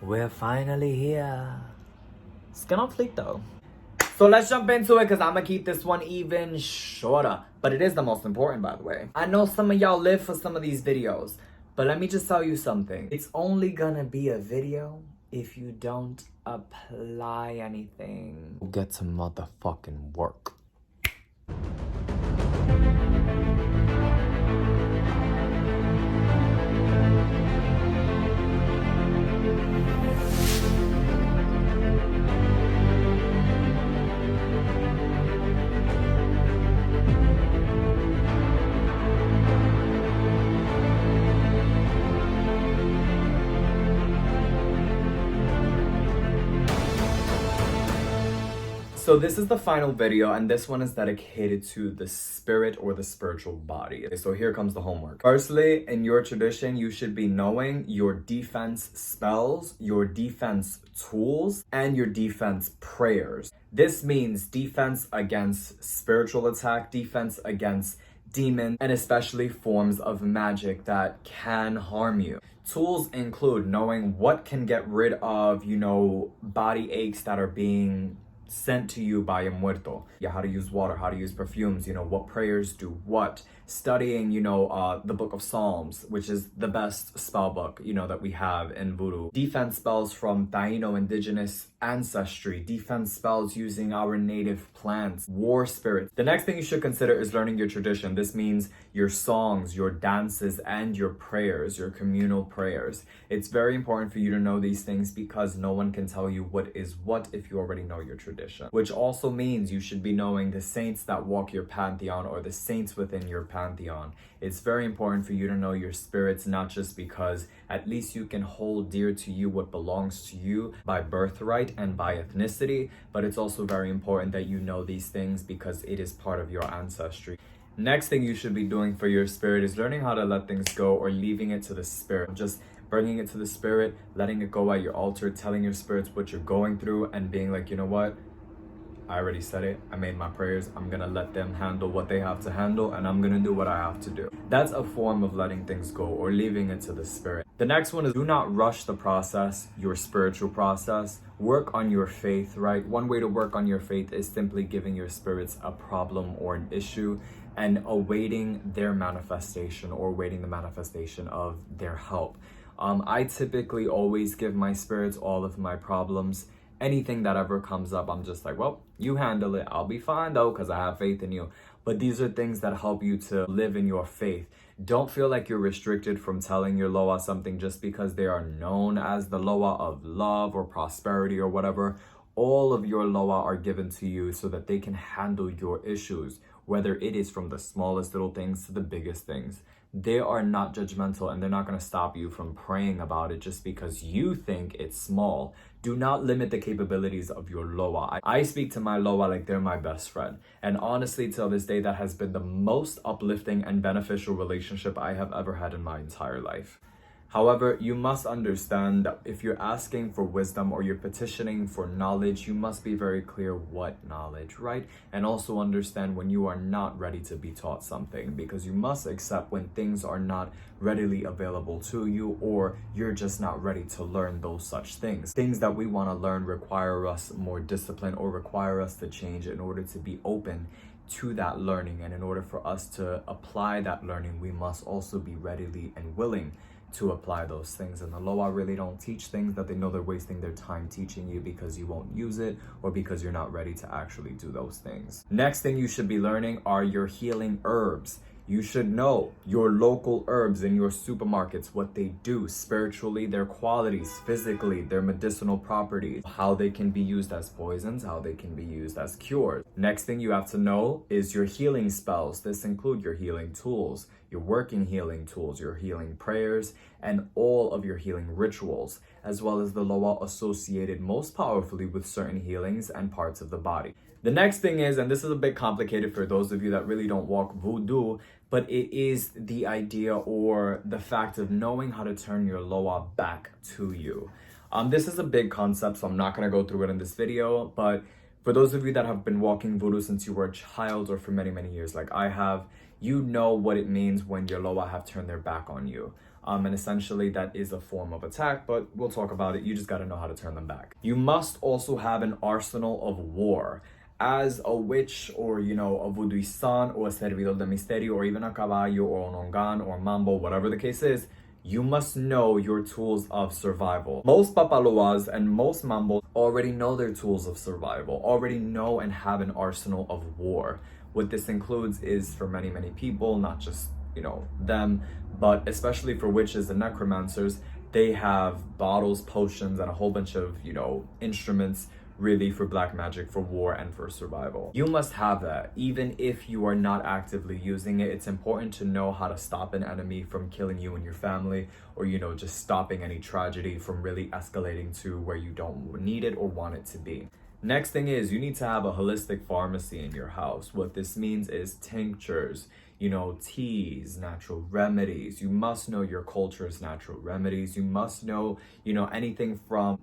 We're finally here. Skin on fleek though. So let's jump into it because I'm gonna keep this one even shorter. But it is the most important, by the way. I know some of y'all live for some of these videos, but let me just tell you something. It's only gonna be a video if you don't apply anything. Get to motherfucking work. So this is the final video, and this one is dedicated to the spirit or the spiritual body. So here comes the homework. Firstly, in your tradition, you should be knowing your defense spells, your defense tools, and your defense prayers. This means defense against spiritual attack, defense against demons, and especially forms of magic that can harm you. Tools include knowing what can get rid of, body aches that are being sent to you by a muerto. Yeah, how to use water, how to use perfumes, what prayers do what. Studying, the book of Psalms, which is the best spell book, that we have in Vudu. Defense spells from Taino indigenous ancestry. Defense spells using our native plants. War spirits. The next thing you should consider is learning your tradition. This means your songs, your dances, and your prayers, your communal prayers. It's very important for you to know these things because no one can tell you what is what if you already know your tradition. Which also means you should be knowing the saints that walk your pantheon or the saints within your pantheon. It's very important for you to know your spirits, not just because at least you can hold dear to you what belongs to you by birthright and by ethnicity, but it's also very important that you know these things because it is part of your ancestry. Next thing you should be doing for your spirit is learning how to let things go or leaving it to the spirit. Just bringing it to the spirit, letting it go at your altar, telling your spirits what you're going through and being like, you know what? I already said it. I made my prayers. I'm gonna let them handle what they have to handle and I'm gonna do what I have to do. That's a form of letting things go or leaving it to the spirit. The next one is do not rush the process, your spiritual process. Work on your faith, right? One way to work on your faith is simply giving your spirits a problem or an issue and awaiting their manifestation or waiting the manifestation of their help. I typically always give my spirits all of my problems. Anything that ever comes up, I'm just like, well, you handle it. I'll be fine though, because I have faith in you. But these are things that help you to live in your faith. Don't feel like you're restricted from telling your Loa something just because they are known as the Loa of love or prosperity or whatever. All of your Loa are given to you so that they can handle your issues, whether it is from the smallest little things to the biggest things. They are not judgmental and they're not going to stop you from praying about it just because you think it's small. Do not limit the capabilities of your Loa. I speak to my Loa like they're my best friend. And honestly, till this day, that has been the most uplifting and beneficial relationship I have ever had in my entire life. However, you must understand that if you're asking for wisdom or you're petitioning for knowledge, you must be very clear what knowledge, right? And also understand when you are not ready to be taught something, because you must accept when things are not readily available to you or you're just not ready to learn those such things. Things that we want to learn require us more discipline or require us to change in order to be open to that learning. And in order for us to apply that learning, we must also be readily and willing to apply those things. And the Loa really don't teach things that they know they're wasting their time teaching you because you won't use it or because you're not ready to actually do those things. Next thing you should be learning are your healing herbs. You should know your local herbs in your supermarkets, what they do spiritually, their qualities, physically, their medicinal properties, how they can be used as poisons, how they can be used as cures. Next thing you have to know is your healing spells. This include your healing tools, your working healing tools, your healing prayers, and all of your healing rituals, as well as the Loa associated most powerfully with certain healings and parts of the body. The next thing is, and this is a bit complicated for those of you that really don't walk Vudu, but it is the idea or the fact of knowing how to turn your Loa back to you. This is a big concept, so I'm not going to go through it in this video, but for those of you that have been walking Vudu since you were a child or for many, many years like I have, you know what it means when your Loa have turned their back on you. And essentially that is a form of attack, but we'll talk about it. You just got to know how to turn them back. You must also have an arsenal of war. As a witch, or a voodooistan, or a servidor de misterio, or even a caballo, or an ongan, or mambo, whatever the case is, you must know your tools of survival. Most papaloas and most mambos already know their tools of survival, already know and have an arsenal of war. What this includes is, for many people, not just them, but especially for witches and necromancers, they have bottles, potions, and a whole bunch of instruments, really, for black magic, for war, and for survival. You must have that. Even if you are not actively using it, it's important to know how to stop an enemy from killing you and your family, or just stopping any tragedy from really escalating to where you don't need it or want it to be. Next thing is, you need to have a holistic pharmacy in your house. What this means is tinctures, teas, natural remedies. You must know your culture's natural remedies. You must know, anything from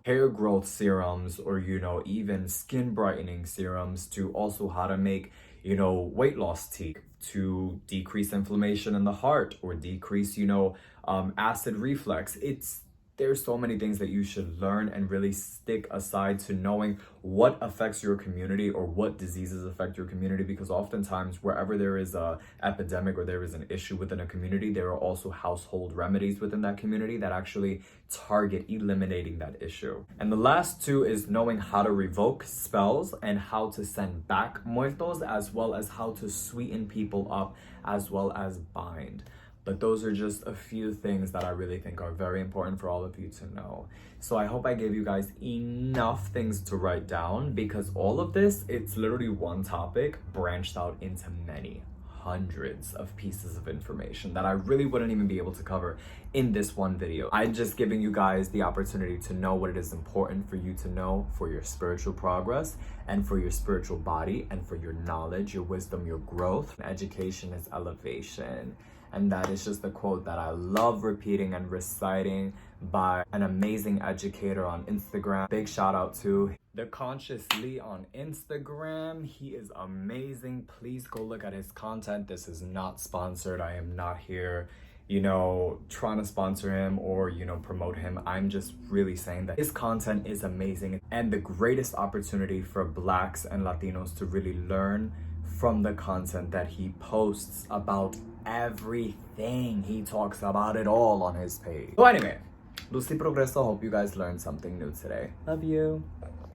hair growth serums, or even skin brightening serums, to also how to make weight loss tea to decrease inflammation in the heart, or decrease acid reflux. There's so many things that you should learn and really stick aside to knowing what affects your community, or what diseases affect your community, because oftentimes wherever there is a epidemic or there is an issue within a community, there are also household remedies within that community that actually target eliminating that issue. And the last two is knowing how to revoke spells and how to send back muertos, as well as how to sweeten people up, as well as bind. But those are just a few things that I really think are very important for all of you to know. So I hope I gave you guys enough things to write down, because all of this, it's literally one topic branched out into many hundreds of pieces of information that I really wouldn't even be able to cover in this one video. I'm just giving you guys the opportunity to know what it is important for you to know for your spiritual progress, and for your spiritual body, and for your knowledge, your wisdom, your growth. Education is elevation. And that is just a quote that I love repeating and reciting by an amazing educator on Instagram. Big shout out to The Conscious Lee on Instagram. He is amazing. Please go look at his content. This is not sponsored. I am not here, trying to sponsor him or, promote him. I'm just really saying that his content is amazing, and the greatest opportunity for Blacks and Latinos to really learn from the content that he posts about everything. He talks about it all on his page. So anyway, Lucy Progreso, hope you guys learned something new today. Love you.